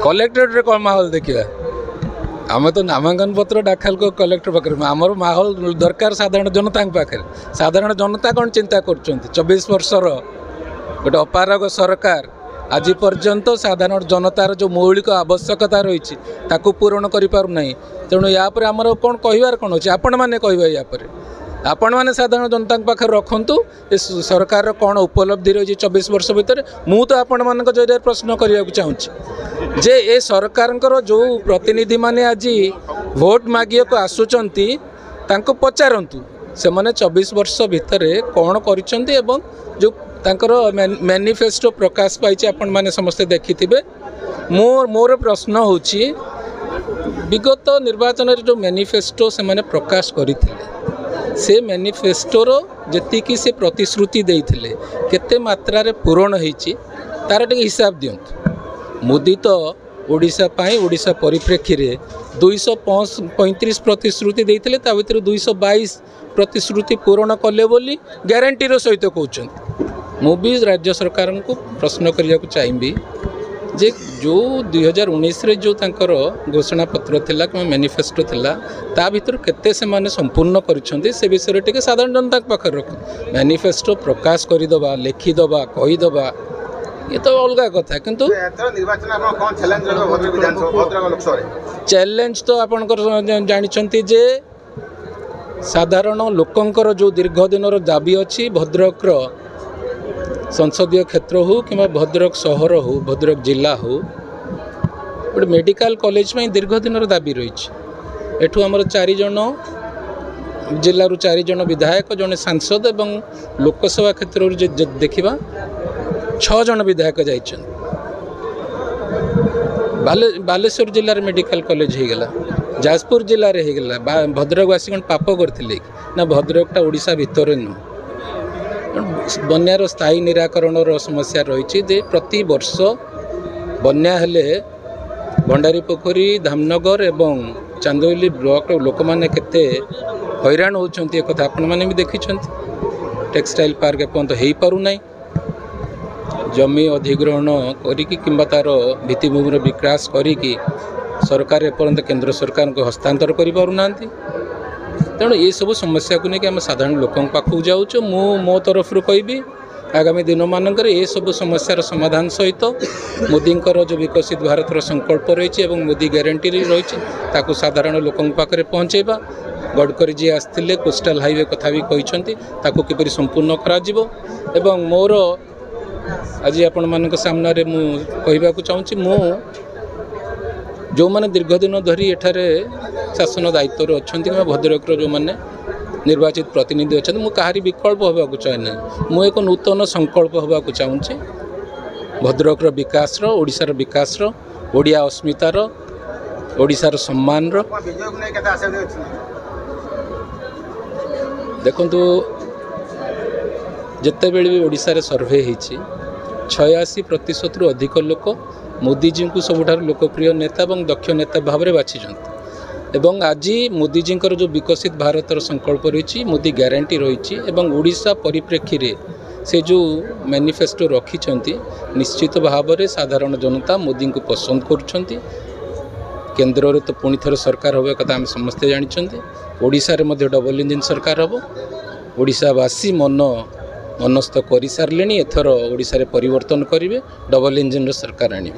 Collectorate कौन माहौल देखा आम तो नामांकन पत्र दाखल को कलेक्टर पाखे आमर माहौल दरकार साधारण जनता पाखे साधारण जनता कौन चिंता कर 24 वर्षर गोटे अपारग सरकार आज पर्यंत साधारण जनतार जो मौलिक आवश्यकता रही पूरण करें तेणु यापर आमर कौन कहबार कौन अच्छे आपण मैंने कह यापर आपण मैंने साधारण जनता पाखे रखु सरकार कौन उपलब्धि रही 24 वर्ष भितर मु तो आपण मान जरिए प्रश्न करने को चाहूँगी जे ए सरकार जो प्रतिनिधि माने आज भोट मागिया को आसुचंती तांको पचारंतु से माने 24 वर्ष भितर कौन करिसेंती एवं जो तांकर मैनिफेस्टो प्रकाश पाई आपण माने समस्ते देखिथिबे मोर प्रश्न होची विगत निर्वाचन जो मैनिफेस्टो से माने प्रकाश करथिले से मैनिफेस्टोर जी से प्रतिश्रुति देइथिले केते मात्रा रे पूरण होईची तार टे हिसाब दियंतु मोदी तो ओडिशा पाई ओडिशा परिप्रेक्षी रे 235 प्रतिश्रुति देइथिले ता भीतर 222 प्रतिश्रुति पूरण कले बोली ग्यारंटी रो सहित कहउछन मु भी राज्य सरकार को प्रश्न करिया को चाहिबी जे जो 2019 रे जो तांकर घोषणा पत्र थिला कि मैनिफेस्टो थिला ता भीतर केते से माने संपूर्ण करिसंती से विषय टिके साधारण जनता पाखे रख मैनिफेस्टो प्रकाश करिदबा लिखिदबा कहिदबा ये तो अलग कथा किंतु चैलेंज तो आपनकर जानिछंती जे साधारण लोकंकर जो दीर्घ दिन दाबी अच्छी भद्रक संसदीय क्षेत्र हो कि भद्रक सहर हो भद्रक जिला हो गोटे मेडिकल कॉलेज में दीर्घ दिन दाबी रही एठू आमर 4 जन जिलूर 4 जन विधायक जड़े सांसद और लोकसभा क्षेत्र देखा 6 जन विधायक जाइए बालेश्वर जिलार मेडिकल कॉलेज हो गला जाजपुर जिले में होगला भद्रकवासी कौन पाप करते ना भद्रकटा ओडिशा भितर नुह बन्यार स्थायी निराकरण समस्या रही प्रति वर्ष बन्या हेले भंडारी पोखरी धामनगर एवं चांदोली ब्लॉक लोक मैंने केते हैरान होती एक आपण मैंने भी देखी टेक्सटाइल पार्क एपर्यंत हो पारना जमी अधिग्रहण करी तार भित्तिभूमि विकास करी सरकार एपर्यंत केंद्र सरकार को हस्तांतर कर पारना तेणु ये सब समस्या को लेकिन आम साधारण लोक पाखक जाऊँ मो तरफ कहि आगामी दिन मानक ये सब समस्यार समाधान सहित मोदी जो विकसित भारत संकल्प रही मोदी ग्यारंटी रही साधारण लोक पाखे पहुँचेबा गडकरी जी आसते कोस्टाल हाईवे कथा भी कहते किपरि संपूर्ण करा मोर आज आपण मान सामने मुझे चाहूँगी मु जो मैंने दीर्घ दिन धरी एठारे शासन दायित्व अच्छा कि भद्रक जो मैंने निर्वाचित प्रतिनिधि अच्छा मुझे कहारी विकल्प होगा चाहे ना मुझे एक नूतन संकल्प होगा चाहूँगी भद्रक विकास ओडिशार विकास ओडिया अस्मितार ओडिशार सम्मान देखंतु जिते बेले भी ओडिशार सर्वे होती 86% रु अधिक लोक मोदीजी को सबुठार लोकप्रिय नेता और दक्ष नेता भाव में बाछिंट एवं आज मोदीजी जो विकसित भारत संकल्प रही मोदी ग्यारंटी रही ओडिशा परिप्रेक्षी रे से जो मैनिफेस्टो रखिंट निश्चित भाव में साधारण जनता मोदी को पसंद कर केन्द्र तो पुणी थर सरकार होगा कथा आम समस्ते जानते ओडिशा रे डबल इंजिन सरकार हम ओडिशावासी मनस्थ कर सारे एथर ओडिशा रे परिवर्तन करेंगे डबल इंजिन सरकार आने।